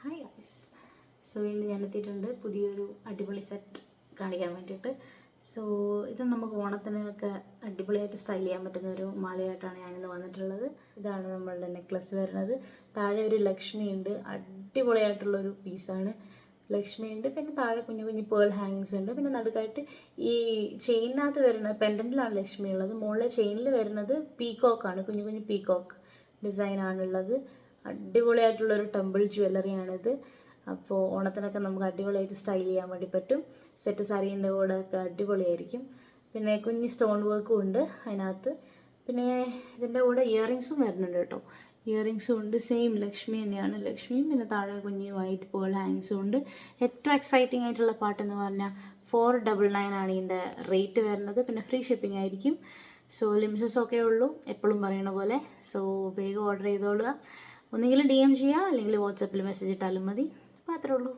Hi guys. So ഇന്ന് ഞാൻ എത്തിയിട്ടുണ്ട് പുതിയൊരു അടിപൊളി സെറ്റ് കാണിക്കാൻ വേണ്ടിയിട്ട്. സോ ഇത് നമുക്ക് ഓണത്തിനൊക്കെ അടിപൊളിയായിട്ട് സ്റ്റൈൽ ചെയ്യാൻ പറ്റുന്ന ഒരു മാലയായിട്ടാണ് ഞാനിന്ന് വന്നിട്ടുള്ളത്. ഇതാണ് നമ്മളുടെ നെക്ലസ് വരുന്നത്. താഴെ ഒരു ലക്ഷ്മി ഉണ്ട്, അടിപൊളിയായിട്ടുള്ളൊരു പീസാണ്. ലക്ഷ്മി ഉണ്ട്, പിന്നെ താഴെ കുഞ്ഞു കുഞ്ഞു പേൾ ഹാങ്സ് ഉണ്ട്, പിന്നെ നടുക്കായിട്ട് ഈ ചെയിനകത്ത് വരുന്ന പെൻഡൻറ്റിലാണ് ലക്ഷ്മി ഉള്ളത്. മുകളിലെ ചെയിനിൽ വരുന്നത് പീക്കോക്കാണ്, കുഞ്ഞു കുഞ്ഞു പീക്കോക്ക് ഡിസൈനാണുള്ളത്. അടിപൊളിയായിട്ടുള്ളൊരു ടെമ്പിൾ ജ്വല്ലറിയാണിത്. അപ്പോൾ ഓണത്തിനൊക്കെ നമുക്ക് അടിപൊളിയായിട്ട് സ്റ്റൈൽ ചെയ്യാൻ വേണ്ടി പറ്റും. സെറ്റ് സാരീൻ്റെ കൂടെ ഒക്കെ അടിപൊളിയായിരിക്കും. പിന്നെ കുഞ്ഞ് സ്റ്റോൺ വർക്കും ഉണ്ട് അതിനകത്ത്. പിന്നെ ഇതിൻ്റെ കൂടെ ഇയറിങ്സും വരുന്നുണ്ട് കേട്ടോ. ഇയറിങ്സും ഉണ്ട്, സെയിം ലക്ഷ്മി തന്നെയാണ്. ലക്ഷ്മിയും പിന്നെ താഴെ കുഞ്ഞ് വൈറ്റ് പേൾ ഹാങ്സും ഉണ്ട്. ഏറ്റവും എക്സൈറ്റിംഗ് ആയിട്ടുള്ള പാട്ടെന്ന് പറഞ്ഞാൽ 499 ആണ് ഇതിൻ്റെ റേറ്റ് വരുന്നത്. പിന്നെ ഫ്രീ ഷിപ്പിംഗ് ആയിരിക്കും. സോ ലിമിറ്റഡ്സ് ഒക്കെ ഉള്ളൂ, എപ്പോഴും പറയണ പോലെ. സോ വേഗം ഓർഡർ ചെയ്തോളുക. ഒന്നെങ്കിൽ DM ചെയ്യുക, അല്ലെങ്കിൽ വാട്സാപ്പിൽ മെസ്സേജ് ഇട്ടാലും മതി. അപ്പോൾ അത്രേ ഉള്ളൂ.